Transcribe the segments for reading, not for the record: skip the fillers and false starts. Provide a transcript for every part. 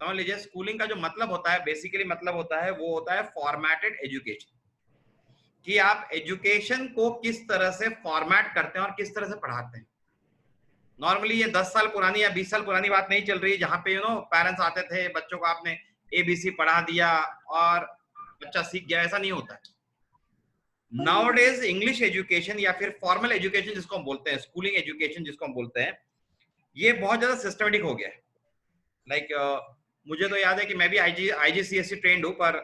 समझ लीजिए स्कूलिंग का जो मतलब होता है, बेसिकली मतलब होता है, वो होता है फॉर्मेटेड एजुकेशन, कि आप एजुकेशन को किस तरह से फॉर्मेट करते हैं और किस तरह से पढ़ाते हैं। नॉर्मली ये 10 साल पुरानी या 20 साल पुरानी बात नहीं चल रही है, जहां पे पेरेंट्स आते थे, बच्चों को आपने ABC पढ़ा दिया और बच्चा सीख गया, ऐसा नहीं होता है। नाउअडेज इंग्लिश एजुकेशन या फिर फॉर्मल एजुकेशन जिसको हम बोलते हैं, स्कूलिंग एजुकेशन जिसको हम बोलते हैं, ये बहुत ज्यादा सिस्टमेटिक हो गया है। मुझे तो याद है कि मैं भी IGCSE ट्रेंड हूँ, पर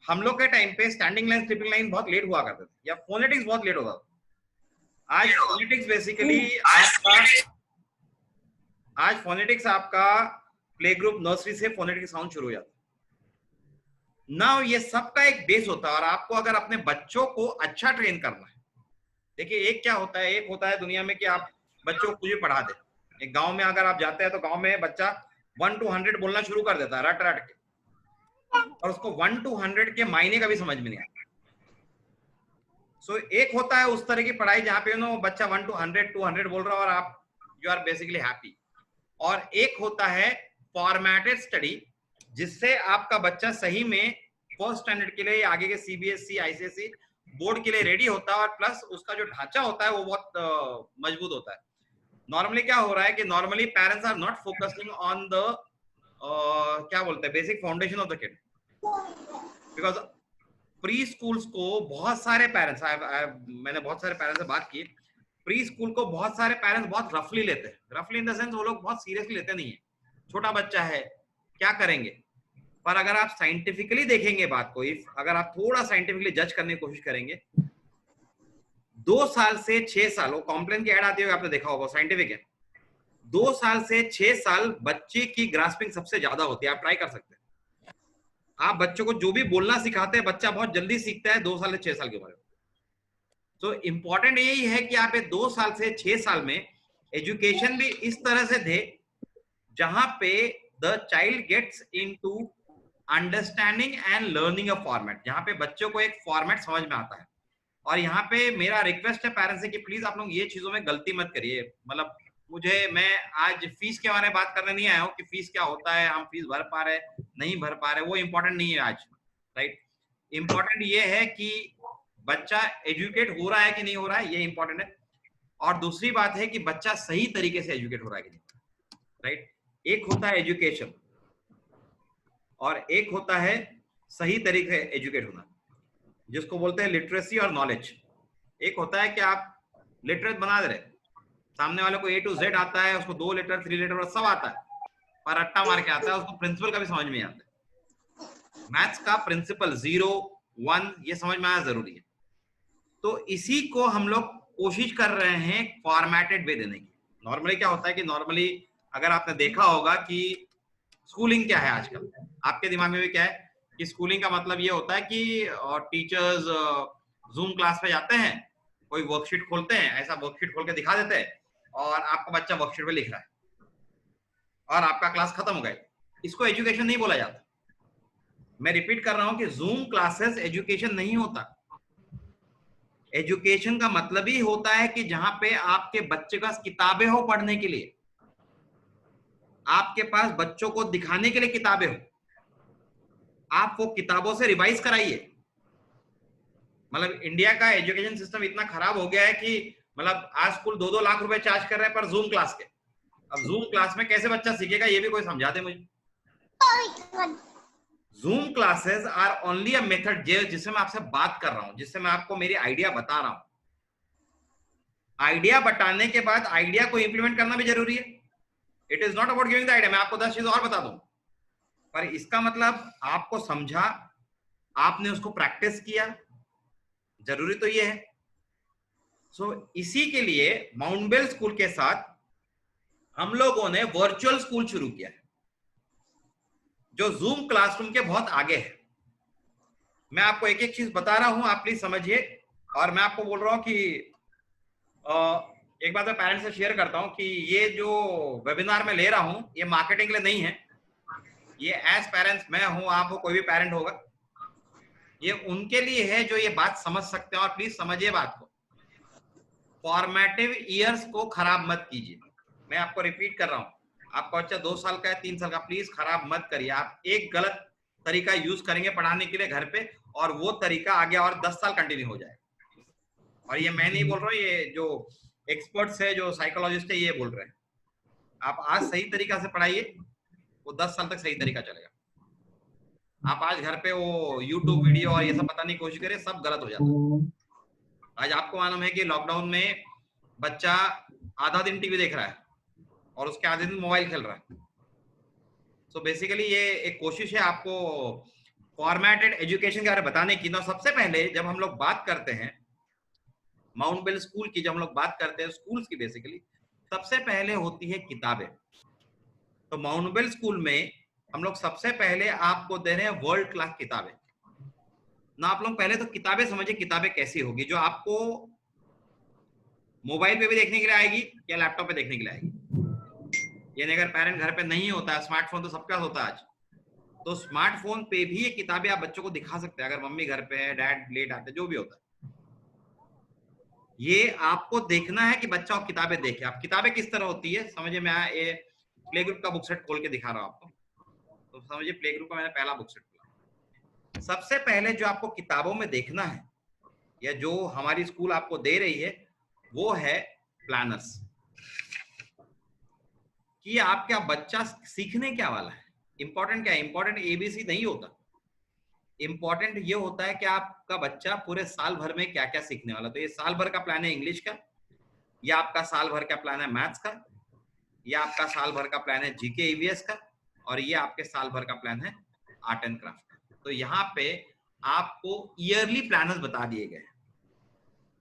हम लोग के टाइम पे स्टैंडिंग लाइन स्लीपिंग लाइन बहुत लेट हुआ करते थे, या फोनेटिक्स बहुत लेट होता था। आज फोनेटिक्स बेसिकली आपका प्ले ग्रुप नर्सरी से फोनेटिक्स साउंड शुरू हो जाता है ना। ये सबका एक बेस होता है, और आपको अगर अपने बच्चों को अच्छा ट्रेन करना है, देखिए एक क्या होता है, एक होता है दुनिया में कि आप बच्चों को कुछ भी पढ़ा दें। एक गांव में अगर आप जाते हैं तो गांव में बच्चा 1 to 100 बोलना शुरू कर देता है रट रट के, और उसको 1 to 100 के मायने का भी समझ में नहीं आता। एक होता है उस तरह की पढ़ाई जहां पे बच्चा 1 to 100 200 बोल रहा है और आप यू आर बेसिकली हैप्पी। और एक होता है फॉर्मेटेड स्टडी, जिससे आपका बच्चा सही में फर्स्ट स्टैंडर्ड के लिए, आगे के CBSE ICSE बोर्ड के लिए रेडी होता है, और प्लस उसका जो ढांचा होता है वो बहुत मजबूत होता है। नॉर्मली क्या हो रहा है कि normally parents are not focusing on the क्या बोलते हैं, basic foundation of the kid, because preschools को बहुत सारे पेरेंट्स, मैंने बहुत सारे पेरेंट्स से बात की, प्री स्कूल को बहुत सारे पेरेंट्स बहुत रफली लेते हैं। रफली इन द सेंस वो लोग बहुत सीरियसली लेते नहीं है, छोटा बच्चा है क्या करेंगे। पर अगर आप साइंटिफिकली देखेंगे बात को, अगर आप थोड़ा साइंटिफिकली जज करने की कोशिश करेंगे, 2 साल से 6 साल, वो कॉम्प्लेन की ऐड आती होगी, आपने देखा होगा, साइंटिफिक है। 2 साल से 6 साल बच्चे की ग्रास्पिंग सबसे ज्यादा होती है। आप ट्राई कर सकते हैं, आप बच्चों को जो भी बोलना सिखाते हैं, बच्चा बहुत जल्दी सीखता है 2 साल से 6 साल के उम्र में। तो इंपॉर्टेंट यही है कि आप 2 साल से 6 साल में एजुकेशन भी इस तरह से दे जहां पे the child gets into understanding and learning a format, जहां पे बच्चों को एक फॉर्मेट समझ में आता है। और यहाँ पे मेरा रिक्वेस्ट है पेरेंट्स से कि प्लीज आप लोग ये चीजों में गलती मत करिए। मतलब मैं आज फीस के बारे में बात करने नहीं आया हूँ कि फीस क्या होता है, हम फीस भर पा रहे नहीं भर पा रहे, वो इंपॉर्टेंट नहीं है आज, राइट। इंपॉर्टेंट ये है कि बच्चा एजुकेट हो रहा है कि नहीं हो रहा है, ये इंपॉर्टेंट है। और दूसरी बात है कि बच्चा सही तरीके से एजुकेट हो रहा है कि नहीं, राइट। एक होता है एजुकेशन और एक होता है सही तरीके से एजुकेट होना, जिसको बोलते हैं लिटरेसी और नॉलेज। एक होता है कि आप लिटरेट बना दे रहे, सामने वाले को A to Z आता है, उसको 2 लेटर 3 लेटर सब आता है, पर रट्टा मार के आता है, उसको प्रिंसिपल का भी समझ में आता है। मैथ्स का प्रिंसिपल 0 1 ये समझ में आना जरूरी है। तो इसी को हम लोग कोशिश कर रहे हैं फॉर्मेटेड वे देने की। नॉर्मली क्या होता है कि नॉर्मली अगर आपने देखा होगा कि स्कूलिंग क्या है आजकल, आपके दिमाग में भी क्या है कि स्कूलिंग का मतलब ये होता है कि टीचर्स जूम क्लास पे जाते हैं, कोई वर्कशीट खोलते हैं, ऐसा वर्कशीट खोल के दिखा देते हैं, और आपका बच्चा वर्कशीट पे लिख रहा है और आपका क्लास खत्म हो गया। इसको एजुकेशन नहीं बोला जाता। मैं रिपीट कर रहा हूं कि जूम क्लासेस एजुकेशन नहीं होता। एजुकेशन का मतलब ही होता है कि जहां पे आपके बच्चे के पास किताबें हो पढ़ने के लिए, आपके पास बच्चों को दिखाने के लिए किताबें हो, आप वो किताबों से रिवाइज कराइए। मतलब इंडिया का एजुकेशन सिस्टम इतना खराब हो गया है कि मतलब आज स्कूल 2-2 लाख रुपए चार्ज कर रहे हैं पर जूम क्लास के। अब जूम क्लास में कैसे बच्चा सीखेगा, ये भी कोई समझा दे मुझे। Zoom classes are only a method जिससे मैं आपसे बात कर रहा हूं, जिससे मैं आपको मेरी आइडिया बता रहा हूं। आइडिया बताने के बाद आइडिया को इंप्लीमेंट करना भी जरूरी है। It is not about giving the idea, मैं आपको 10 चीज और बता दूं, पर इसका मतलब आपको समझा, आपने उसको प्रैक्टिस किया, जरूरी तो ये है। इसी के लिए माउंटबेल स्कूल के साथ हम लोगों ने वर्चुअल स्कूल शुरू किया है, जो जूम क्लासरूम के बहुत आगे है। मैं आपको एक एक चीज बता रहा हूं, आप प्लीज समझिए। और मैं आपको बोल रहा हूं कि एक बात मैं पेरेंट्स से शेयर करता हूं कि ये जो वेबिनार मैं ले रहा हूं, ये मार्केटिंग के लिए नहीं है। ये एज पेरेंट्स, मैं हूं, आप हो, कोई भी पेरेंट होगा, ये उनके लिए है जो ये बात समझ सकते हैं। और प्लीज समझिए बात को, फॉर्मेटिव ईयर्स को खराब मत कीजिए। मैं आपको रिपीट कर रहा हूं, आपका बच्चा 2 साल का है, 3 साल का, प्लीज खराब मत करिए। आप एक गलत तरीका यूज करेंगे पढ़ाने के लिए घर पे, और वो तरीका आगे और 10 साल कंटिन्यू हो जाएगा। और ये मैं नहीं बोल रहा हूँ, ये जो एक्सपर्ट्स है, जो साइकोलॉजिस्ट है, ये बोल रहे हैं। आप आज सही तरीका से पढ़ाइए, वो 10 साल तक सही तरीका चलेगा। आप आज घर पे वो यूट्यूब वीडियो और ये सब बताने की कोशिश करें, सब गलत हो जाता है। आज आपको मालूम है कि लॉकडाउन में बच्चा आधा दिन टीवी देख रहा है और उसके आधे दिन मोबाइल खेल रहा है। सो बेसिकली ये एक कोशिश है आपको फॉर्मेटेड एजुकेशन के बारे में बताने की। ना सबसे पहले जब हम लोग बात करते हैं माउंट बेल स्कूल की, जब हम लोग बात करते हैं स्कूल्स की, बेसिकली सबसे पहले होती है किताबें। तो माउंट बेल स्कूल में हम लोग सबसे पहले आपको दे रहे हैं वर्ल्ड क्लास किताबें। ना आप लोग पहले तो किताबें समझिए, किताबें कैसी होगी, जो आपको मोबाइल पे भी देखने के लिए आएगी या लैपटॉप पे देखने के लिए आएगी। यानी अगर पेरेंट घर पे नहीं होता है, स्मार्टफोन तो सबके पास होता है आज, तो स्मार्टफोन पे भी ये किताबें आप बच्चों को दिखा सकते हैं। अगर मम्मी घर पे है, डैड लेट आते, जो भी होता है, ये आपको देखना है कि बच्चा आप किताबें देखे। आप किताबें किस तरह होती है समझिए, मैं ये प्ले ग्रुप का बुक सेट खोल के दिखा रहा हूं आपको। तो समझिए प्ले ग्रुप का मैंने पहला बुक सेट खोला। सबसे पहले जो आपको किताबों में देखना है, या जो हमारी स्कूल आपको दे रही है, वो है प्लानर्स, कि आपका बच्चा सीखने क्या वाला है। इंपॉर्टेंट क्या है? इंपॉर्टेंट एबीसी नहीं होता। इंपॉर्टेंट ये होता है कि आपका बच्चा पूरे साल भर में क्या क्या सीखने वाला। तो ये साल भर का प्लान है इंग्लिश का, या आपका साल भर का प्लान है मैथ्स का, या आपका साल भर का प्लान है जीके ईवीएस का, और ये आपके साल भर का प्लान है आर्ट एंड क्राफ्ट का। तो यहाँ पे आपको ईयरली प्लानर्स बता दिए गए।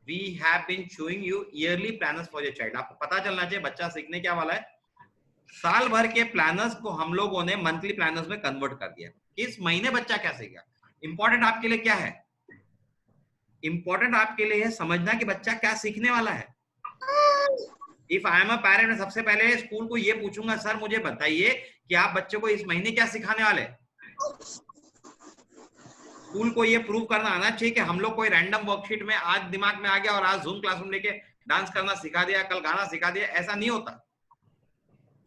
We have been showing you yearly planners for your child. आपको पता चलना चाहिए बच्चा सीखने क्या वाला है। साल भर के प्लानर्स को हम लोगों ने मंथली प्लानर्स में कन्वर्ट कर दिया। इस महीने बच्चा क्या सीखेगा। इंपॉर्टेंट आपके लिए क्या है? इंपॉर्टेंट आपके लिए है समझना कि बच्चा क्या सीखने वाला है। If I am a parent, मैं सबसे पहले स्कूल को ये पूछूंगा, सर मुझे बताइए कि आप बच्चे को इस महीने क्या सिखाने वाले। स्कूल को ये प्रूव करना आना चाहिए कि हम लोग कोई रैंडम वर्कशीट में आज दिमाग में आ गया और आज जूम क्लासरूम लेके डांस करना सिखा दिया, कल गाना सिखा दिया, ऐसा नहीं होता।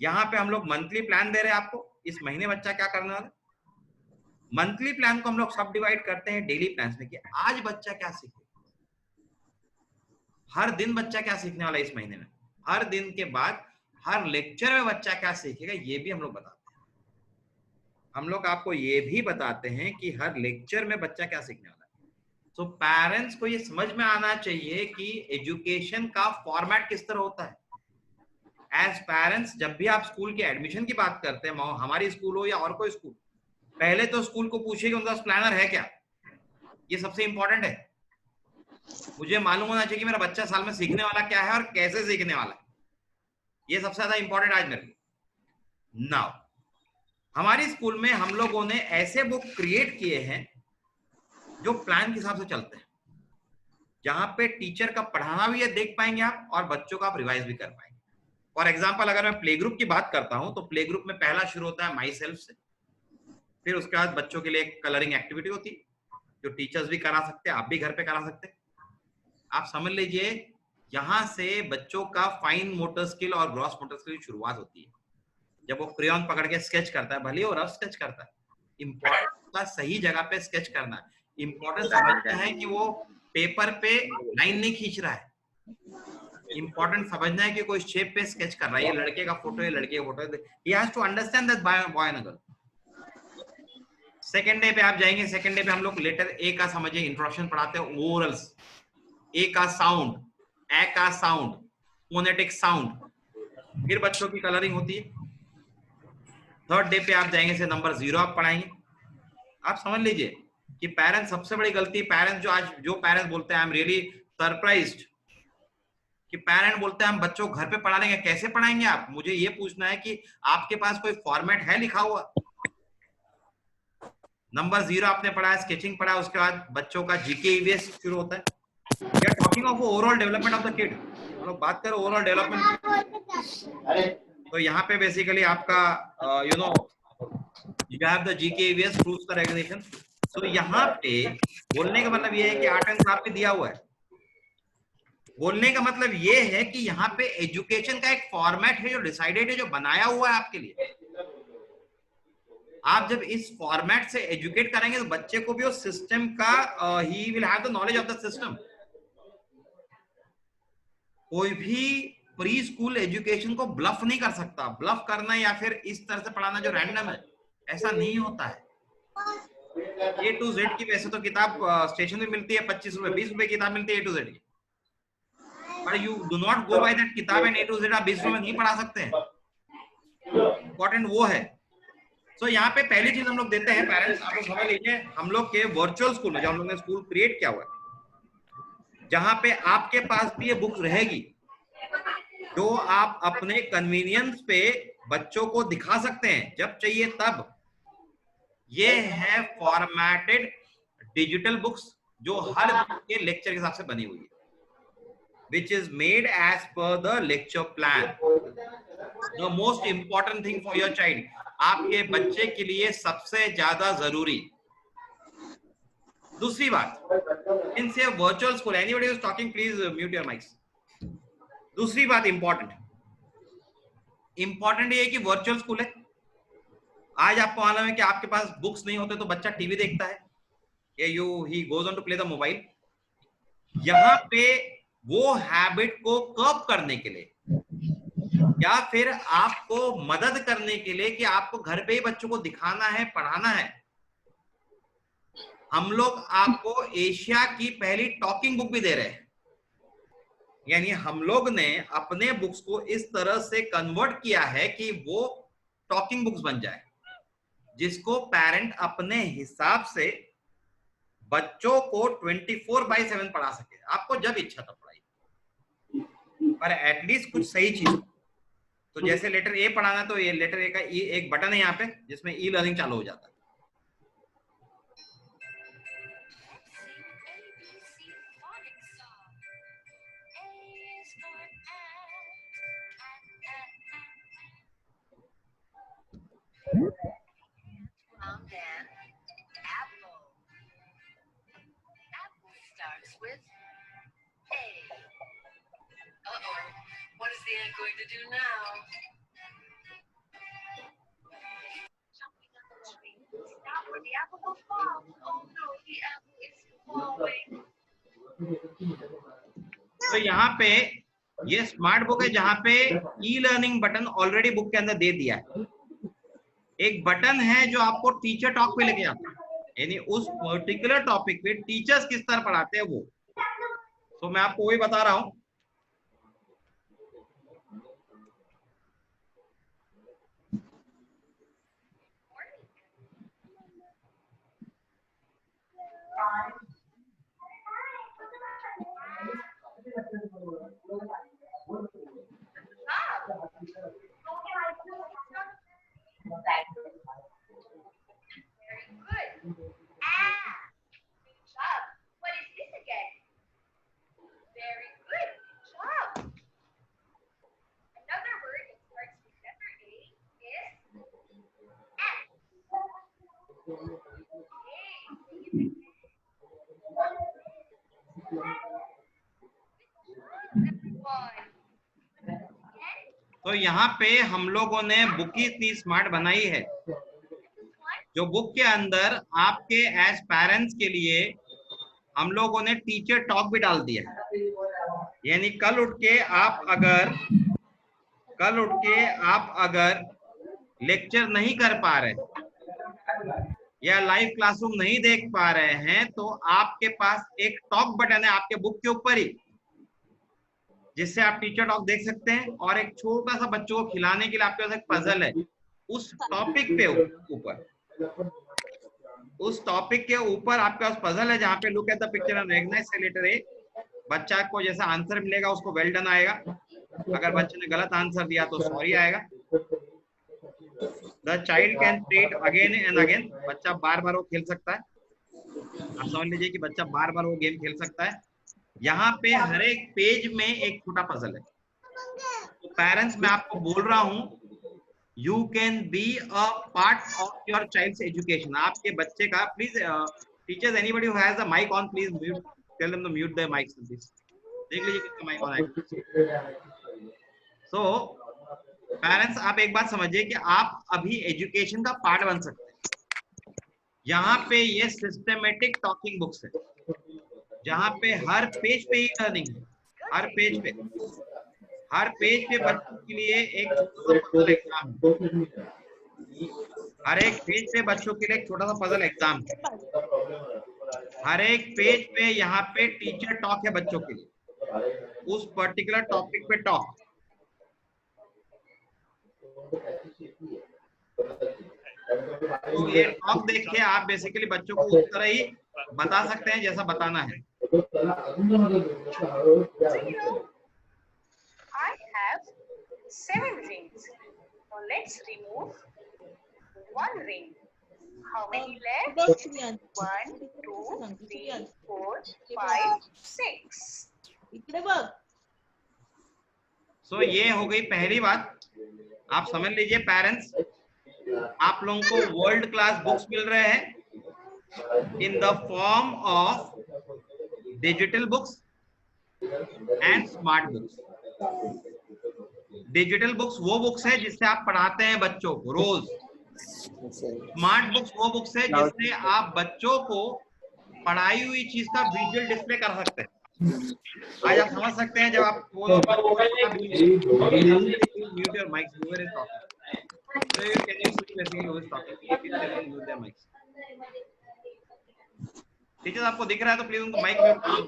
यहाँ पे हम लोग मंथली प्लान दे रहे हैं आपको, इस महीने बच्चा क्या करने वाला। मंथली प्लान को हम लोग सब डिवाइड करते हैं डेली प्लान में कि आज बच्चा क्या सीखे, हर दिन बच्चा क्या सीखने वाला है इस महीने में, हर दिन के बाद हर लेक्चर में बच्चा क्या सीखेगा, ये भी हम लोग बताते हैं। हम लोग आपको ये भी बताते हैं कि हर लेक्चर में बच्चा क्या सीखने वाला है। तो पेरेंट्स को ये समझ में आना चाहिए कि एजुकेशन का फॉर्मेट किस तरह होता है। एज पेरेंट्स जब भी आप स्कूल के एडमिशन की बात करते हैं, हमारी स्कूल हो या और कोई स्कूल, पहले तो स्कूल को पूछिए कि उनका प्लानर है क्या। ये सबसे इंपॉर्टेंट है। मुझे मालूम होना चाहिए कि मेरा बच्चा साल में सीखने वाला क्या है और कैसे सीखने वाला है। ये सबसे ज्यादा इंपॉर्टेंट आज मेरे लिए। नाउ हमारी स्कूल में हम लोगों ने ऐसे बुक क्रिएट किए हैं जो प्लान के हिसाब से चलते हैं, जहां पे टीचर का पढ़ाना भी है देख पाएंगे आप, और बच्चों का आप रिवाइज भी कर पाएंगे। फॉर एग्जाम्पल अगर मैं प्ले ग्रुप की बात करता हूं, तो प्ले ग्रुप में पहला शुरू होता है माई सेल्फ से। फिर उसके बाद बच्चों के लिए एक कलरिंग एक्टिविटी होती है जो टीचर्स भी करा सकते हैं, आप भी घर पे करा सकते हैं। आप समझ लीजिए यहां से बच्चों का फाइन मोटर स्किल और ग्रॉस मोटर स्किल की शुरुआत होती है। जब वो क्रेयॉन पकड़ के स्केच करता है, भले वो रफ स्केच करता है, इंपॉर्टेंट का सही जगह पे स्केच करना है। इंपॉर्टेंट समझना है कि वो पेपर पे लाइन नहीं खींच रहा है। इंपॉर्टेंट समझना है कि कोई शेप पे स्केच कर रहा है। ये लड़के का फोटो है, लड़के का फोटो है। He has to understand that boy and girl. Second day पे आप जाएंगे, सेकंड डे पे हम लोग लेटर ए का समझिए इंट्रोडक्शन पढ़ाते हैं, ओरल्स, ए का साउंड, ए का साउंड, फोनेटिक साउंड। फिर बच्चों की कलरिंग होती है। थर्ड डे पे आप जाएंगे से नंबर 0 आप पढ़ाएंगे। आप समझ लीजिए कि पेरेंट्स सबसे बड़ी गलती, पेरेंट्स जो पेरेंट्स बोलते हैं आई एम रियली सरप्राइज्ड कि पेरेंट बोलते हैं हम बच्चों को घर पे पढ़ा लेंगे। कैसे पढ़ाएंगे आप? मुझे ये पूछना है कि आपके पास कोई फॉर्मेट है लिखा हुआ? नंबर 0 आपने पढ़ा, स्केचिंग पढ़ा, उसके बाद बच्चों का जीके ईवीएस शुरू होता है। We are talking of overall development of the kid. हम लोग बात करें ओवरऑल डेवलपमेंट। तो यहाँ पे बेसिकली आपका you know you have the GK EVS proves the recognition. तो यहाँ पे बोलने का मतलब ये है कि आर्ट एंड क्राफ्ट पे दिया हुआ है बोलने का मतलब ये है कि यहाँ पे एजुकेशन का एक फॉर्मेट है जो डिसाइडेड है, जो बनाया हुआ है आपके लिए। आप जब इस फॉर्मेट से एजुकेट करेंगे तो बच्चे को भी उस सिस्टम का he will have the knowledge of the system. कोई भी प्री स्कूल एजुकेशन को ब्लफ नहीं कर सकता। ब्लफ करना या फिर इस तरह से पढ़ाना जो रैंडम है, ऐसा नहीं होता है। A to Z की वैसे तो किताब स्टेशन में मिलती है 25 रुपए 20 रुपए किताब मिलती है A to Z की, पर you do not go by that किताब एंड A to Z आप 20 रुपए में नहीं पढ़ा सकते हैं। इंपॉर्टेंट वो है। सो यहाँ पे पहली चीज हम लोग देते हैं पेरेंट्स, आप लोग समझ लीजिए, हम लोग के वर्चुअल स्कूल में जो हम लोग ने स्कूल क्रिएट किया हुआ है, जहां पे आपके पास भी ये बुक रहेगी जो आप अपने कन्वीनियंस पे बच्चों को दिखा सकते हैं जब चाहिए तब। ये है फॉर्मेटेड डिजिटल बुक्स जो हर दिन के लेक्चर के हिसाब से बनी हुई है, which is made as per the lecture plan. The most important thing for your child, आपके बच्चे के लिए सबसे ज्यादा जरूरी। दूसरी बात, इन से virtual school, anybody who is talking please mute your mics. दूसरी बात इंपॉर्टेंट ये है कि वर्चुअल स्कूल है। आज आपको मालूम है कि आपके पास बुक्स नहीं होते तो बच्चा टीवी देखता है, he goes on to play the mobile। यहाँ पे वो हैबिट को कर्ब करने के लिए या फिर आपको मदद करने के लिए कि आपको घर पे ही बच्चों को दिखाना है, पढ़ाना है, हम लोग आपको एशिया की पहली टॉकिंग बुक भी दे रहे हैं। यानी हम लोग ने अपने बुक्स को इस तरह से कन्वर्ट किया है कि वो टॉकिंग बुक्स बन जाए, जिसको पेरेंट अपने हिसाब से बच्चों को 24/7 पढ़ा सके, आपको जब इच्छा तब पढ़ाइए, पर एटलीस्ट कुछ सही चीज। तो जैसे लेटर ए पढ़ाना तो ये लेटर ए का एक बटन है यहाँ पे जिसमें ई लर्निंग चालू हो जाता है। What is the ant going to do now? Jumping on the tree. Stop or the apple will fall. Oh no, the apple is falling. तो यहाँ पे ये स्मार्ट बुक है जहाँ पे e learning button already book के अंदर दे दिया है। एक बटन है जो आपको टीचर टॉक पे लेके जाता है, यानी उस पर्टिकुलर टॉपिक पे टीचर्स किस तरह पढ़ाते हैं वो। तो मैं आपको वही बता रहा हूँ। तो यहाँ पे हम लोगों ने बुक ही इतनी स्मार्ट बनाई है, जो बुक के अंदर आपके एज पेरेंट्स के लिए हम लोगों ने टीचर टॉक भी डाल दिया है। यानी कल उठ के आप अगर लेक्चर नहीं कर पा रहे या लाइव क्लासरूम नहीं देख पा रहे हैं तो आपके पास एक टॉक बटन है आपके बुक के ऊपर ही, जिससे आप टीचर टॉक देख सकते हैं। और एक छोटा सा बच्चों को खिलाने के लिए आपके पास एक पजल है, उस टॉपिक के ऊपर आपके पास पजल है जहाँ पे look at the picture and recognise letter A. बच्चा को जैसा आंसर मिलेगा उसको वेल डन आएगा, अगर बच्चे ने गलत आंसर दिया तो सॉरी आएगा। The child can play it again and again, बच्चा बार बार वो खेल सकता है। आप समझ लीजिए कि बच्चा बार बार वो गेम खेल सकता है। यहाँ पे हर एक पेज में एक छोटा पजल है। तो पेरेंट्स मैं आपको बोल रहा हूँ, you can be a part of your child's education. आपके बच्चे का please teachers anybody who has the mic on please mute, tell them to mute their mics please. देख लीजिए कितना माइक ऑन है। सो पेरेंट्स, आप एक बात समझिए कि आप अभी एजुकेशन का पार्ट बन सकते हैं। यहाँ पे ये सिस्टमेटिक टॉकिंग बुक्स है, जहाँ पे हर पेज पे ही लर्निंग है। हर पेज पे बच्चों के लिए एक छोटा सा पजल एग्जाम है। हर एक पेज पे बच्चों के लिए एक छोटा सा पजल एग्जाम है। हर एक पेज पे यहाँ पे टीचर टॉक है बच्चों के लिए, उस पर्टिकुलर टॉपिक पे टॉक। तो ये टॉक देख के आप बेसिकली बच्चों को उस तरह ही बता सकते हैं जैसा बताना है। I have 7 rings. Now let's remove 1 ring. How many left? 1, 2, 3, 4, 5, 6. सो ये हो गई पहली बात। आप समझ लीजिए पेरेंट्स, आप लोगों को वर्ल्ड क्लास बुक्स मिल रहे हैं in the form of digital books and smart books. Digital books वो बुक्स है जिससे आप पढ़ाते हैं बच्चों को रोज। स्मार्ट बुक्स वो बुक्स है जिससे आप बच्चों को पढ़ाई हुई चीज का विजुअल डिस्प्ले कर सकते हैं। आज आप समझ सकते हैं जब आप mute your mics, viewer is talking, so you can you see basically who is talking, please tell them mute their mics. Teacher आपको दिख रहा है तो प्लीज उनको माइक म्यूट कर दो।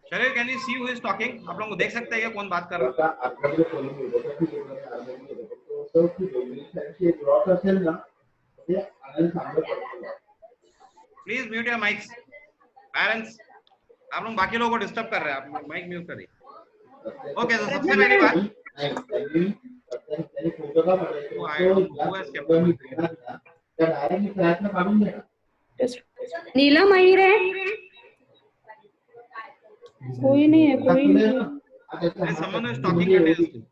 चलिए, can you see who is talking? आप लोगों को देख सकते हैं कौन बात कर रहा है? Please mute your mics. Parents, आप लोग बाकी लोगों को डिस्टर्ब कर रहे हैं, आप माइक म्यूट करिए। ओके, तो सबसे पहली बात, नीलम आई रहे? कोई नहीं है, कोई नहीं है। someone is talking continuously.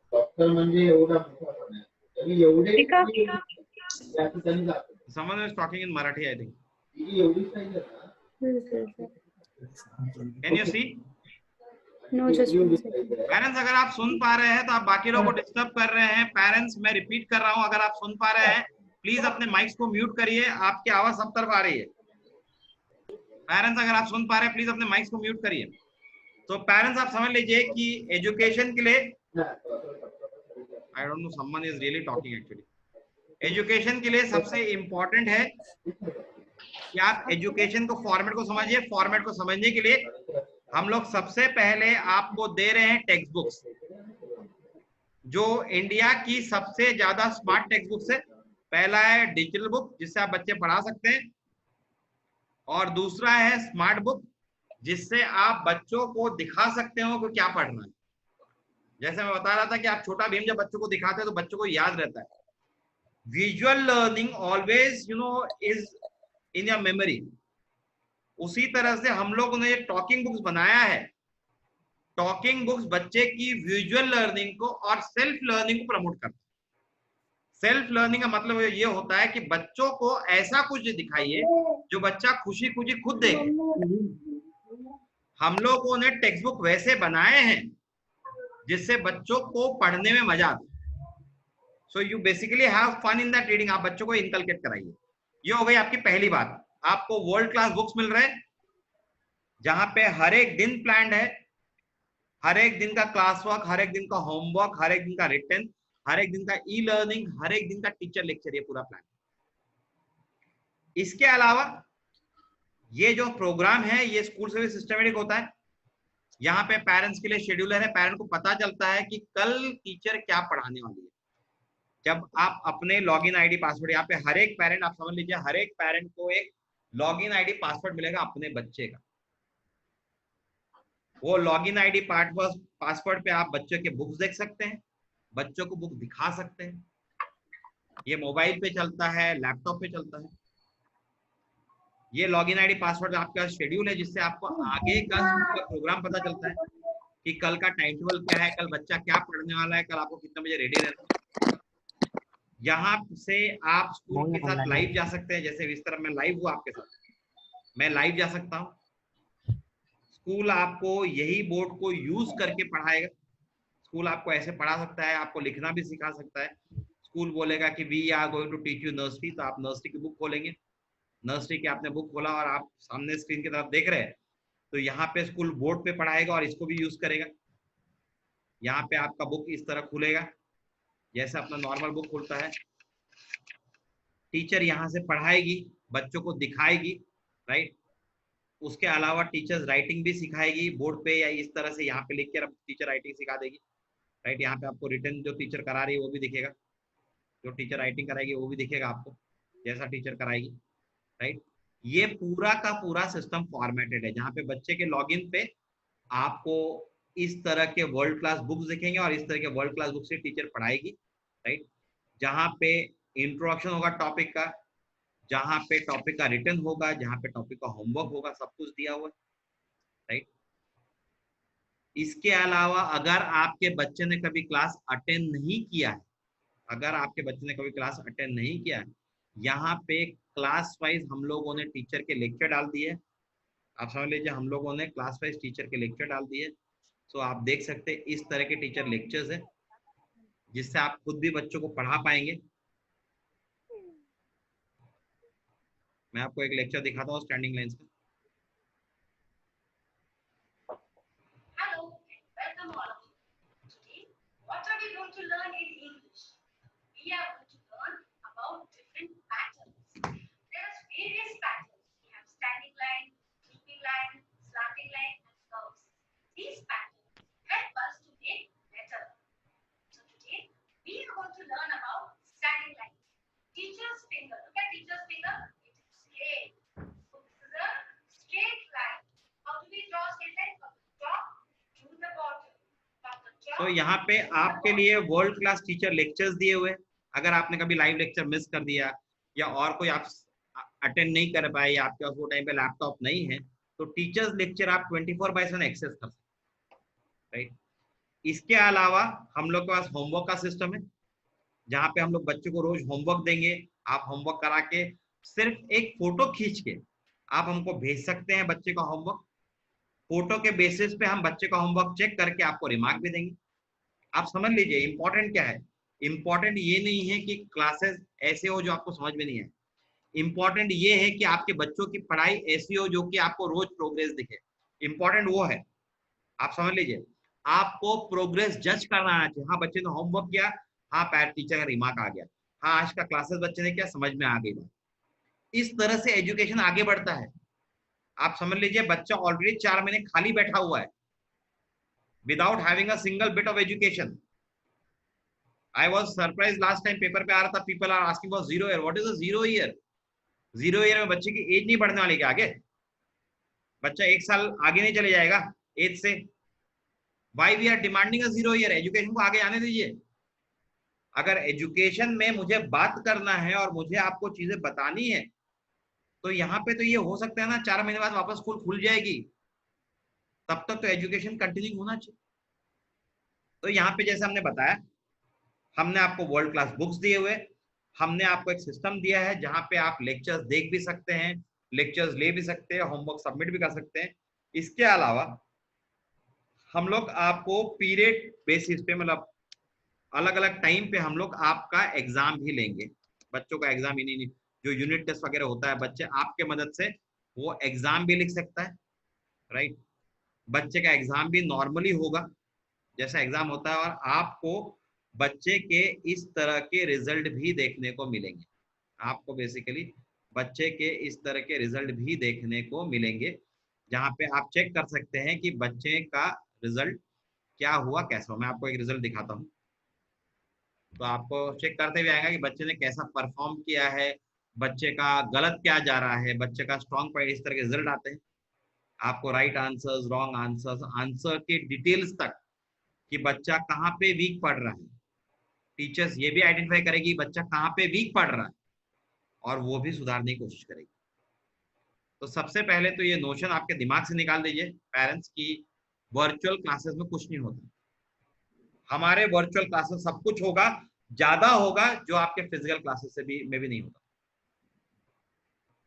Someone is talking in Marathi, I think. Can you see? No, just parents, अगर आप सुन पा रहे हैं तो आप बाकी लोगों को डिस्टर्ब कर रहे हैं। पेरेंट्स, मैं रिपीट कर रहा हूं, अगर आप सुन पा रहे हैं प्लीज अपने माइक्स को म्यूट करिए, आपकी आवाज सब तरफ आ रही है। पेरेंट्स, अगर आप सुन पा रहे हैं प्लीज अपने माइक्स को म्यूट करिए। तो पेरेंट्स, आप समझ लीजिए कि एजुकेशन के लिए, I don't know, someone is really talking actually. Education के लिए सबसे इंपॉर्टेंट है कि आप एजुकेशन को फॉर्मेट को समझिए। फॉर्मेट को समझने के लिए हम लोग सबसे पहले आपको दे रहे हैं टेक्स्ट बुक्स, जो इंडिया की सबसे ज्यादा स्मार्ट टेक्स्ट बुक्स है। पहला है डिजिटल बुक जिससे आप बच्चे पढ़ा सकते हैं, और दूसरा है स्मार्ट बुक जिससे आप बच्चों को दिखा सकते हो कि क्या पढ़ना है। जैसे मैं बता रहा था कि आप छोटा भीम जब बच्चों को दिखाते हैं तो बच्चों को याद रहता है। Visual learning always is in your memory. उसी तरह से हम लोगों ने ये टॉकिंग बुक्स बनाया है। टॉकिंग बुक्स बच्चे की विजुअल लर्निंग को और सेल्फ लर्निंग को प्रमोट करते हैं। सेल्फ लर्निंग का मतलब ये होता है कि बच्चों को ऐसा कुछ दिखाइए जो बच्चा खुशी खुशी खुद देखे। हम लोगों ने टेक्स्ट बुक वैसे बनाए हैं जिससे बच्चों को पढ़ने में मजा आता है। So you basically have fun in that reading. आप बच्चों को इनकलकेट कराइए। ये हो गई आपकी पहली बात। आपको वर्ल्ड क्लास बुक्स मिल रहे हैं जहां पे हर एक दिन प्लान्ड है, हर एक दिन का क्लास वर्क, हर एक दिन का होमवर्क, हर एक दिन का रिटन, हर एक दिन का ई लर्निंग, हर एक दिन का टीचर लेक्चर, ये पूरा प्लान। इसके अलावा ये जो प्रोग्राम है ये स्कूल से भी सिस्टमेटिक होता है। यहाँ पे पेरेंट्स के लिए शेड्यूलर है। पेरेंट को पता चलता है कि कल टीचर क्या पढ़ाने वाली है। जब आप अपने लॉगिन आईडी पासवर्ड, यहाँ पे हर एक पेरेंट, आप समझ लीजिए हर एक पेरेंट को एक लॉगिन आईडी पासवर्ड मिलेगा अपने बच्चे का। वो लॉगिन आईडी पासवर्ड पे आप बच्चों के बुक्स देख सकते हैं, बच्चों को बुक दिखा सकते हैं। ये मोबाइल पे चलता है, लैपटॉप पे चलता है। ये लॉगिन आईडी पासवर्ड आपका शेड्यूल है जिससे आपको आगे का प्रोग्राम पता चलता है कि कल का टाइम टेबल क्या है, कल बच्चा क्या पढ़ने वाला है, कल आपको कितने बजे रेडी रहना है। यहाँ से आप स्कूल के साथ लाइव जा सकते हैं, जैसे इस तरह मैं लाइव हूँ आपके साथ, मैं लाइव जा सकता हूँ। स्कूल आपको यही बोर्ड को यूज करके पढ़ाएगा। स्कूल आपको ऐसे पढ़ा सकता है, आपको लिखना भी सिखा सकता है। स्कूल बोलेगा कि we are going to teach you nursery, तो आप नर्सरी की बुक खोलेंगे, नर्सरी की आपने बुक खोला और आप सामने स्क्रीन की तरफ देख रहे हैं, तो यहाँ पे स्कूल बोर्ड पे पढ़ाएगा और इसको भी यूज करेगा। यहाँ पे आपका बुक इस तरह खुलेगा जैसे अपना नॉर्मल बुक खुलता है। टीचर यहाँ से पढ़ाएगी, बच्चों को दिखाएगी, राइट। उसके अलावा टीचर्स राइटिंग भी सिखाएगी बोर्ड पे, या इस तरह से यहाँ पे लिख कर टीचर राइटिंग सिखा देगी, राइट। यहाँ पे आपको रिटर्न जो टीचर करा रही है वो भी दिखेगा, जो टीचर राइटिंग कराएगी वो भी दिखेगा आपको, जैसा टीचर कराएगी, राइट। ये पूरा का पूरा सिस्टम फॉर्मेटेड है, जहाँ पे बच्चे के लॉगिन पे आपको इस तरह के वर्ल्ड क्लास बुक्स दिखेंगे और इस तरह के वर्ल्ड क्लास बुक से टीचर पढ़ाएगी, राइट। जहाँ पे इंट्रोडक्शन होगा टॉपिक का, जहाँ पे टॉपिक का रिटर्न होगा, जहाँ पे टॉपिक का होमवर्क होगा, सब कुछ दिया हुआ है, राइट। इसके अलावा अगर आपके बच्चे ने कभी क्लास अटेंड नहीं किया है, अगर आपके बच्चे ने कभी क्लास अटेंड नहीं किया है, यहाँ पे क्लास वाइज हम लोगों ने टीचर के लेक्चर डाल दिए। आप समझ लीजिए हम लोगों ने क्लास वाइज टीचर के लेक्चर डाल दिए। सो आप देख सकते हैं इस तरह के टीचर लेक्चर्स है, जिससे आप खुद भी बच्चों को पढ़ा पाएंगे। मैं आपको एक लेक्चर दिखाता हूँ स्टैंडिंग लाइन्स का। Hello, welcome all of you. Today, what are we going to learn in English? We are going to learn about different patterns. There are various patterns. We have standing line, creeping line, slanting line, and curves. These patterns help us to make letter. So today, we are going to learn about standing line. Teacher's finger. Look at teacher's finger. It is straight. So this is a straight line. How do we draw straight line? From the top to the bottom. From the top. तो यहाँ पे आपके लिए world class teacher lectures दिए हुए। अगर आपने कभी लाइव लेक्चर मिस कर दिया या और कोई आप अटेंड नहीं कर पाए या आपके पास वो टाइम पे लैपटॉप नहीं है, तो टीचर्स लेक्चर आप 24/7 एक्सेस कर सकते हैं, राइट। इसके अलावा हम लोग के पास होमवर्क का सिस्टम है, जहाँ पे हम लोग बच्चों को रोज होमवर्क देंगे। आप होमवर्क करा के सिर्फ एक फोटो खींच के आप हमको भेज सकते हैं बच्चे का होमवर्क। फोटो के बेसिस पे हम बच्चे का होमवर्क चेक करके आपको रिमार्क भी देंगे। आप समझ लीजिए इंपॉर्टेंट क्या है। इंपॉर्टेंट ये नहीं है कि क्लासेस ऐसे हो जो आपको समझ में नहीं आए, इंपॉर्टेंट ये है कि आपके बच्चों की पढ़ाई ऐसी हो जो कि आपको रोज प्रोग्रेस दिखे। इंपॉर्टेंट वो है, आप समझ लीजिए। आपको प्रोग्रेस जज करना आना चाहिए। हाँ बच्चे ने होमवर्क किया, हाँ पैर टीचर का रिमार्क आ गया, हाँ आज का क्लासेस बच्चे ने क्या समझ में आ गई बात। इस तरह से एजुकेशन आगे बढ़ता है। आप समझ लीजिए बच्चा ऑलरेडी 4 महीने खाली बैठा हुआ है without having a single bit of education. I was surprised last time paper पे आ रहा था, people are asking for 0 year. What is a 0 year? 0 year में बच्चे की एज नहीं बढ़ने वाली क्या आगे? बच्चा 1 साल आगे नहीं चले जाएगा एज से। Why we are demanding a 0 year? Education को आगे आने दीजिए। अगर एजुकेशन में मुझे बात करना है और मुझे आपको चीजें बतानी है, तो यहाँ पे तो ये हो सकता है ना 4 महीने बाद वापस स्कूल खुल जाएगी, तब तक तो एजुकेशन कंटिन्यू होना चाहिए। तो यहाँ पे जैसे हमने बताया, हमने आपको वर्ल्ड क्लास बुक्स दिए हुए, हमने आपको एक सिस्टम दिया है जहां पे आप लेक्चर्स देख भी सकते हैं, लेक्चर्स ले भी सकते हैं, होमवर्क सबमिट भी कर सकते हैं। इसके अलावा हम लोग आपको पीरियड बेसिस पे, मतलब अलग अलग टाइम पे हम लोग आपका एग्जाम भी लेंगे। बच्चों का एग्जाम ही नहीं, जो यूनिट टेस्ट वगैरह होता है, बच्चे आपके मदद से वो एग्जाम भी लिख सकता है, राइट। बच्चे का एग्जाम भी नॉर्मली होगा जैसा एग्जाम होता है, और आपको बच्चे के इस तरह के रिजल्ट भी देखने को मिलेंगे। आपको बेसिकली बच्चे के इस तरह के रिजल्ट भी देखने को मिलेंगे, जहाँ पे आप चेक कर सकते हैं कि बच्चे का रिजल्ट क्या हुआ, कैसा हुआ। मैं आपको एक रिजल्ट दिखाता हूँ, तो आपको चेक करते हुए आएगा कि बच्चे ने कैसा परफॉर्म किया है, बच्चे का गलत क्या जा रहा है, बच्चे का स्ट्रॉन्ग पॉइंट, इस तरह के रिजल्ट आते हैं। आपको right answers, wrong answers, answer के डिटेल्स तक कि बच्चा कहाँ पे वीक पढ़ रहा है। टीचर्स ये भी आइडेंटिफाई करेगी बच्चा कहाँ पे वीक पढ़ रहा है और वो भी सुधारने की कोशिश करेगी। तो सबसे पहले तो ये नोशन आपके दिमाग से निकाल दीजिए पेरेंट्स की, वर्चुअल क्लासेस में कुछ नहीं होता। हमारे वर्चुअल क्लासेस सब कुछ होगा, ज्यादा होगा जो आपके फिजिकल क्लासेस से भी में भी नहीं होगा।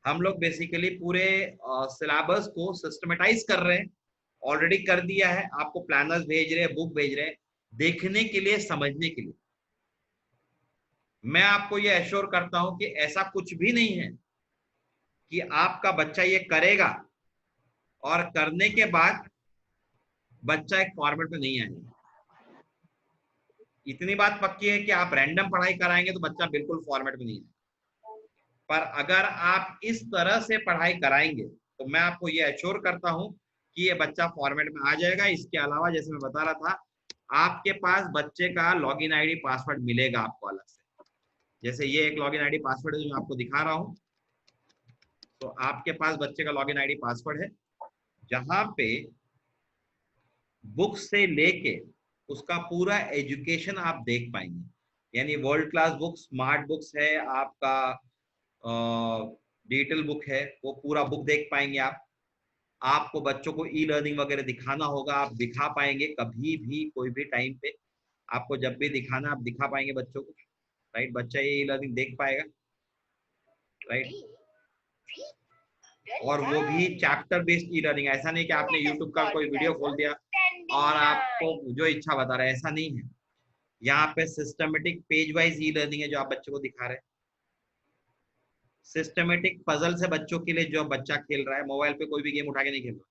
हम लोग बेसिकली पूरे सिलेबस को सिस्टमेटाइज कर रहे हैं, ऑलरेडी कर दिया है, आपको प्लानर्स भेज रहे हैं, बुक भेज रहे हैं, देखने के लिए, समझने के लिए। मैं आपको ये एश्योर करता हूं कि ऐसा कुछ भी नहीं है कि आपका बच्चा ये करेगा और करने के बाद बच्चा एक फॉर्मेट में नहीं आएगा। इतनी बात पक्की है कि आप रैंडम पढ़ाई कराएंगे तो बच्चा बिल्कुल फॉर्मेट में नहीं आएगा। पर अगर आप इस तरह से पढ़ाई कराएंगे तो मैं आपको ये एश्योर करता हूं कि ये बच्चा फॉर्मेट में आ जाएगा। इसके अलावा जैसे मैं बता रहा था, आपके पास बच्चे का लॉगिन आईडी पासवर्ड मिलेगा आपको अलग से। जैसे ये एक लॉगिन आईडी पासवर्ड है जो मैं आपको दिखा रहा हूं, तो आपके पास बच्चे का लॉगिन आईडी पासवर्ड है, जहां पे बुक से लेके उसका पूरा एजुकेशन आप देख पाएंगे। यानी world class book, smart books है, आपका डिजिटल बुक है, वो पूरा बुक देख पाएंगे आप। आपको बच्चों को ई लर्निंग वगैरह दिखाना होगा, आप दिखा पाएंगे कभी भी, कोई भी टाइम पे आपको जब भी दिखाना आप दिखा पाएंगे बच्चों को, राइट। बच्चा ये ई लर्निंग देख पाएगा, राइट। और वो भी चैप्टर बेस्ड ई लर्निंग, ऐसा नहीं कि आपने यूट्यूब का कोई वीडियो खोल दिया और आपको जो इच्छा बता रहा है, ऐसा नहीं है। यहाँ पे systematic page wise e learning है जो आप बच्चों को दिखा रहे हैं। सिस्टमेटिक पजल से बच्चों के लिए जो बच्चा खेल रहा है, मोबाइल पे कोई भी गेम उठा के नहीं खेल रहा।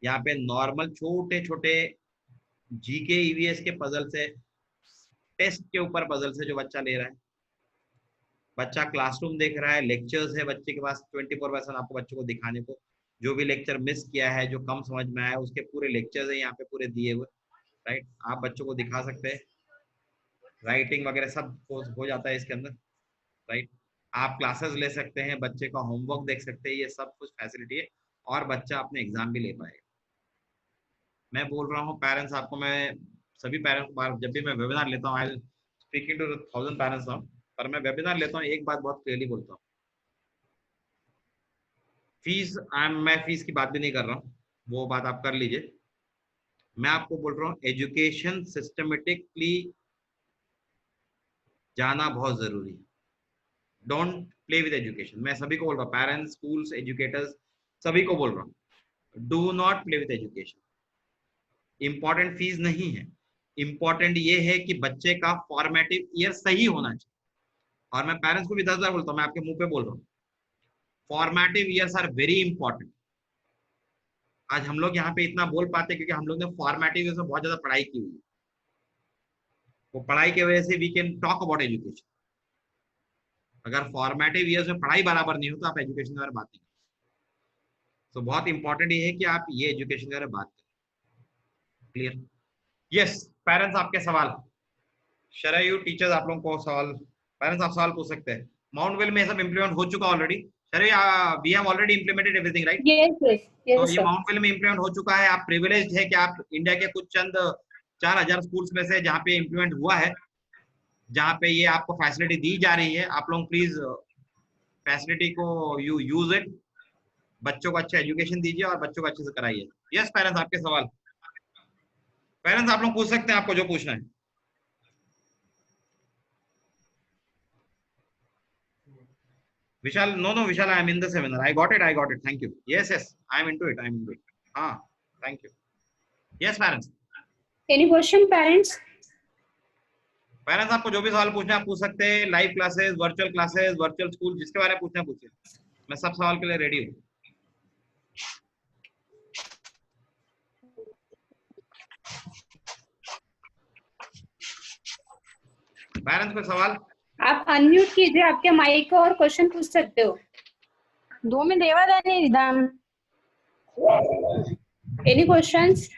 यहाँ पे नॉर्मल छोटे छोटे जीके ईवीएस के पजल से, टेस्ट के ऊपर पजल से जो बच्चा ले रहा है, बच्चा क्लासरूम देख रहा है, लेक्चर्स है बच्चे के पास 24/7 आपको बच्चों को दिखाने को। जो भी लेक्चर मिस किया है, जो कम समझ में आया, उसके पूरे लेक्चर्स है यहाँ पे पूरे दिए हुए, राइट। आप बच्चों को दिखा सकते हैं, राइटिंग वगैरह सब हो जाता है इसके अंदर, राइट। आप क्लासेस ले सकते हैं, बच्चे का होमवर्क देख सकते हैं, ये सब कुछ फैसिलिटी है, और बच्चा अपने एग्जाम भी ले पाएगा। मैं बोल रहा हूँ पेरेंट्स, आपको मैं सभी पेरेंट्स को, जब भी मैं वेबिनार लेता हूँ, I speaking to 1000 parents now, पर मैं वेबिनार लेता हूँ, एक बात बहुत क्लियरली बोलता हूँ, फीस, मैं फीस की बात भी नहीं कर रहा हूँ, वो बात आप कर लीजिए। मैं आपको बोल रहा हूँ एजुकेशन सिस्टमेटिकली जाना बहुत जरूरी है। Don't play with education. मैं सभी को बोल रहा हूँ, पेरेंट्स, स्कूल्स, एजुकेटर्स, सभी को बोल रहा हूँ, do not play with education. Important fees नहीं है, इंपॉर्टेंट ये है कि बच्चे का फॉर्मेटिव ईयर सही होना चाहिए। और मैं पेरेंट्स को भी 10 बार बोलता हूँ, मैं आपके मुंह पे बोल रहा हूँ, formative years are very important. आज हम लोग यहाँ पे इतना बोल पाते हैं क्योंकि हम लोग ने फॉर्मेटिव ईयर्स में बहुत ज्यादा पढ़ाई की हुई है। वो पढ़ाई की वजह से we can talk about education. अगर फॉर्मेटिव ईयर्स में पढ़ाई बराबर नहीं हो तो आप एजुकेशन के बारे में बात नहीं करें। तो बहुत इंपॉर्टेंट ये है कि आप ये एजुकेशन के बारे में बात करें। क्लियर? यस पेरेंट्स, आपके सवाल। शरयू टीचर्स, आप लोगों को सवाल, पेरेंट्स आप सवाल पूछ सकते हैं। माउंट वेल में सब इंप्लीमेंट हो चुका already. Sharayu, we have already implemented everything, right? तो ये माउंट वेल में इंप्लीमेंट हो चुका है। आप प्रिविलेज्ड है कि आप इंडिया के कुछ चंद 4000 स्कूल्स में से जहाँ पे इंप्लीमेंट हुआ है, जहाँ पे ये आपको फैसिलिटी दी जा रही है, आप लोग प्लीज फैसिलिटी को यूज इट। बच्चों को अच्छा एजुकेशन दीजिए और बच्चों को अच्छे से कराइए। यस पेरेंट्स, आपके सवाल। पेरेंट्स आप लोग पूछ सकते हैं, आपको जो पूछना है। Vishal, no, Vishal, I am in the seminar. I got it. Thank you. Yes, I am into it. Thank you. Yes, parents. Any question, parents? Parents आपको जो भी सवाल पूछना है आप पूछ सकते हैं। लाइव क्लासेस, वर्चुअल स्कूल, जिसके बारे में पूछना है पूछिए। मैं सब सवाल के लिए रेडी हूँ। पेरेंट्स कोई सवाल? आप अनम्यूट कीजिए आपके माइक को और क्वेश्चन पूछ सकते हो। 2 मिनट देवादानी निदान। Any questions?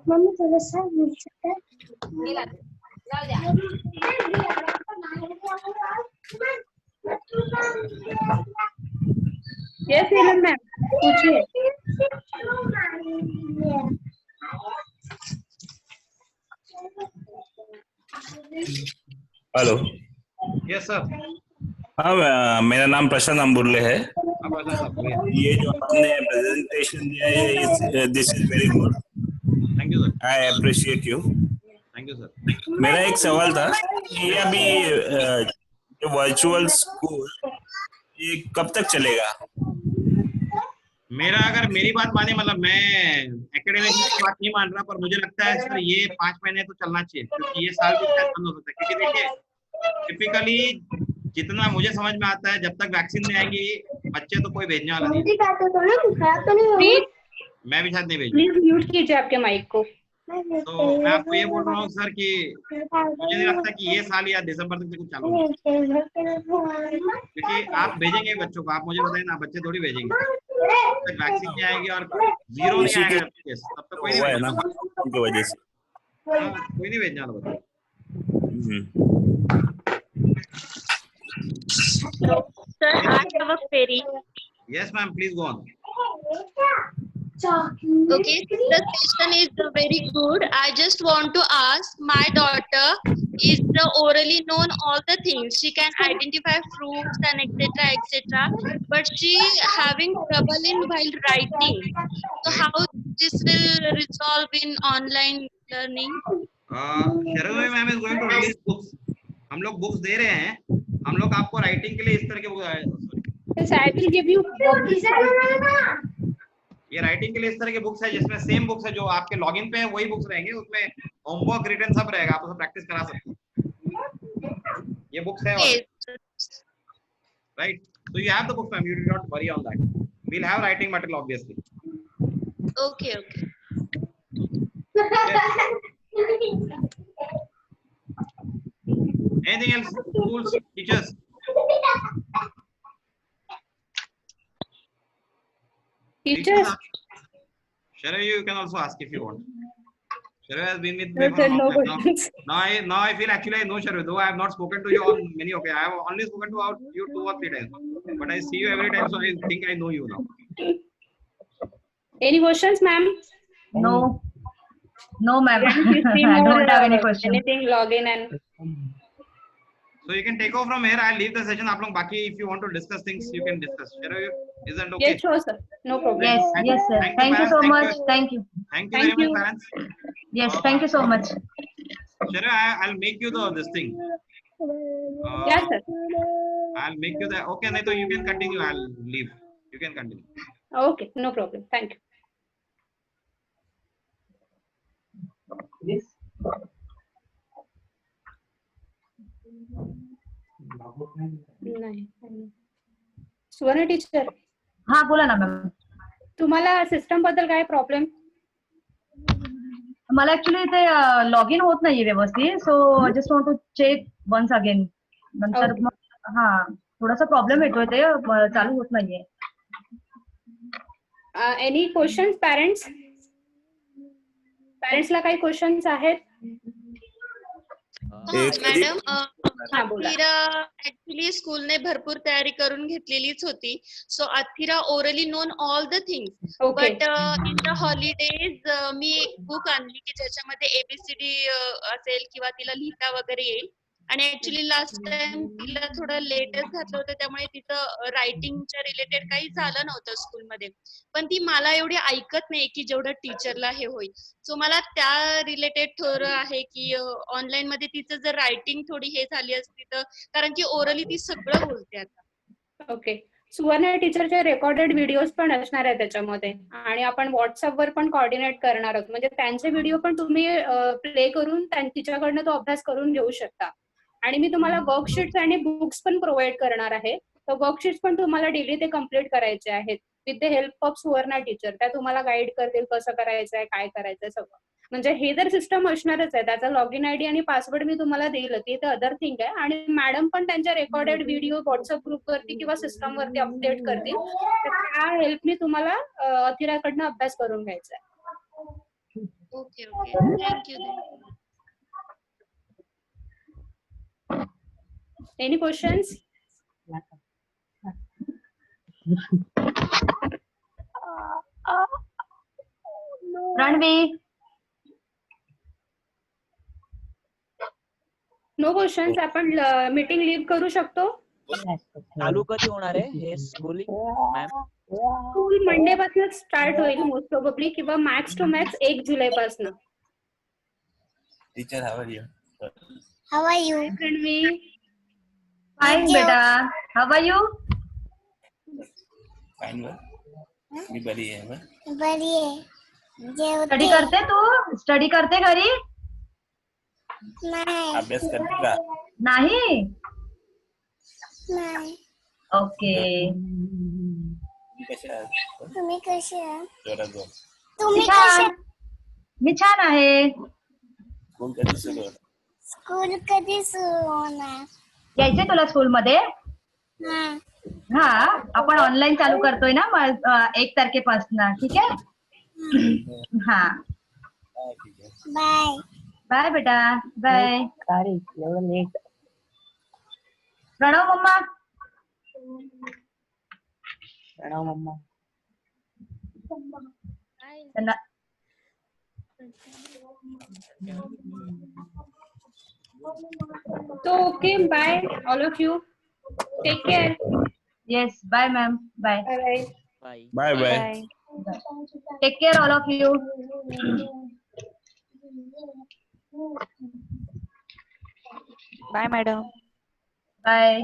मम्मी थोड़ा सा यस नीलम मैम पूछिए। हेलो। Yes sir. हाँ, मेरा नाम प्रशांत अम्बुर्ले है। आप प्रशांत साहब बोलिए। ये जो आपने प्रेजेंटेशन दिया है, this is very good. Thank you sir. I appreciate you. Thank you sir. मेरा एक सवाल था, ये अभी जो वर्चुअल स्कूल ये कब तक चलेगा? मेरा अगर मेरी बात माने, मतलब मैं एकेडमिक की बात नहीं मान रहा, पर मुझे लगता है सर ये 5 महीने तो चलना चाहिए, क्योंकि ये साल भी शायद बंद हो सकता है। क्योंकि देखिए टिपिकली जितना मुझे समझ में आता है, जब तक वैक्सीन नहीं आएगी बच्चे तो कोई भेजने वाला नहीं है। प्लीज मैं भी शायद नहीं भेजूंगा। प्लीज म्यूट कीजिए आपके माइक को। तो मैं आपको ये बोल रहा हूँ सर कि मुझे नहीं लगता कि ये साल या दिसंबर तक कुछ चालू होगा, क्योंकि आप भेजेंगे बच्चों को, आप मुझे बताइए ना, बच्चे थोड़ी भेजेंगे जब तक वैक्सीन नहीं आएगी और जीरो नहीं इसी के आएगा केस, तब तक कोई नहीं हुआ है ना, भेजेगा। की वजह से। हाँ, कोई नहीं भेजने वाला बच्चे। Sir, I have a query. Yes ma'am, please go on. Okay, the session is very good. I just want to ask, my daughter is orally known all the things. She can identify fruits and etc. etc. But she having trouble in while writing. So how this will resolve in online learning? Sharma ma'am is going to release books. हम लोग books दे रहे हैं, हम लोग आपको writing के लिए इस तरह के Yes, I will give you ये राइटिंग के लिए इस तरह के बुक्स है, जिसमें सेम बुक्स है जो आपके लॉगिन पे है, वही बुक्स रहेंगे, उसमें होमवर्क रिटर्न सब रहेगा, आप उसे प्रैक्टिस करा सकते हैं। ये बुक्स है Okay. Right, so you have the book, ma'am, you do not worry on that. We'll have writing material obviously. Okay. Anything else? Schools, teachers? teachers. Sharav, you can also ask if you want. Sharav has been with me No, for a sir, no long time questions. now. I feel actually I know Sharav, though I have not spoken to you on many occasions. I have only spoken to you 2 or 3 times, but I see you every time, so I think I know you now. Any questions, ma'am? No, ma'am. If you see I more, don't have any question. anything, log in and So you can take over from here. I'll leave the session. आप लोग बाकी if you want to discuss things, you can discuss. Sharav, isn't okay? yes, sure, sir. No problem. Yes, sir. Thank you so much. Thank you. Thank you very much, parents. Yes, thank you so much. Sharav, I'll make you this thing. Yes, sir. I'll make you the okay. नहीं तो you can continue. I'll leave. You can continue. Okay, no problem. Thank you. नाही. सुवर्ण teacher, हाँ बोला ना ma'am. तुम्हाला system बद्दल काय प्रॉब्लेम? मला ऍक्च्युली ते लॉग इन होत नाहीये व्यवस्थित, so just want to check once again. नंतर Okay. मग थोडासा प्रॉब्लेम येतोय, ते चालू होत नाहीये. Any questions parents? पॅरेंट्सला काही क्वेश्चन्स आहेत? मॅडम, हा बोला. अथिरा ऍक्च्युली स्कूलने भरपूर तयारी करून घेतलेलीच होती. So Athira orally known all the things. Okay. But in the holidays मी एक बुक आणली की ज्याच्यामध्ये ABCD असेल किंवा तिला लिहिता वगैरे येईल. आणि ऍक्च्युली लास्ट टाइम तिला थोडं लेटच घातलं होतं, त्यामुळे तिथं रायटिंगच्या रिलेटेड काही झालं नव्हतं स्कूलमध्ये. पण ती मला एवढी ऐकत नाही की जेवढं टीचरला हे होईल. सो मला त्या रिलेटेड थोडं आहे की ऑनलाईन मध्ये तिचं जर रायटिंग थोडी हे झाली असती तर, कारण की ओरली ती सगळं बोलते आता. ओके. सुवर्ण टीचरचे रेकॉर्डेड व्हिडिओज पण असणार आहे त्याच्यामध्ये, आणि आपण व्हॉट्सअपवर पण कोऑर्डिनेट करणार आहोत. म्हणजे त्यांचे व्हिडिओ पण तुम्ही प्ले करून तिच्याकडनं तो अभ्यास करून घेऊ शकता. आणि मी तुम्हाला वर्कशीट्स आणि बुक्स पण प्रोव्हाइड करणार आहे. तर वर्कशीट्स पण तुम्हाला डेली ते कम्प्लीट करायचे आहेत विथ द हेल्प ऑफ सुवर्ण टीचर. त्या तुम्हाला गाईड करतील कसं करायचं आहे, काय करायचंय सगळं. म्हणजे हे जर सिस्टम असणारच आहे, त्याचा लॉग इन ID आणि पासवर्ड मी तुम्हाला देईल, ती तर अदर थिंग आहे. आणि मॅडम पण त्यांच्या रेकॉर्डेड व्हिडिओ व्हॉट्सअप ग्रुप वरती किंवा सिस्टम वरती अपडेट करतील. तर त्या हेल्पने तुम्हाला अथिराकडनं अभ्यास करून घ्यायचा आहे. Okay thank you. Any questions? Ranvi, no questions. आपण मीटिंग लीव करू शकतो. चालू कधी होणार आहे हे स्कूलिंग मॅम? स्कूल मंडे पासून स्टार्ट होईल मोस्ट प्रोबेबली, किंवा मॅक्स टू मॅक्स 1 जुलै पासून. Teacher how are you? How are you? Ranvi, fine बेटा. How are you? फाइन वर मी बरी आहे वर. बरी आहे. स्टडी जेवते? करते तू? स्टडी करते घरी? नाही. अभ्यास करते का? नाही. नाही. ओके. तुम्ही कशा आहात? तुम्ही कसे आहात? जोरात बोल. तुम्ही कसे छान. आहात? मी छान आहे. स्कूल कधी सुरू होणार? स्कूल कधी सुरू होणार? यायचंय तुला स्कूल मध्ये? हा. हा, आपण ऑनलाईन चालू करतोय ना 1 तारखेपासून. ठीक आहे. हा, हा, ठीक आहे. बाय. बाय बेटा. बाय. प्रणव मम्मा. चला. तो okay. Bye all of you. Take care. Yes, bye ma'am. Bye. Bye. Bye bye bye. Take care all of you. Bye madam. Bye.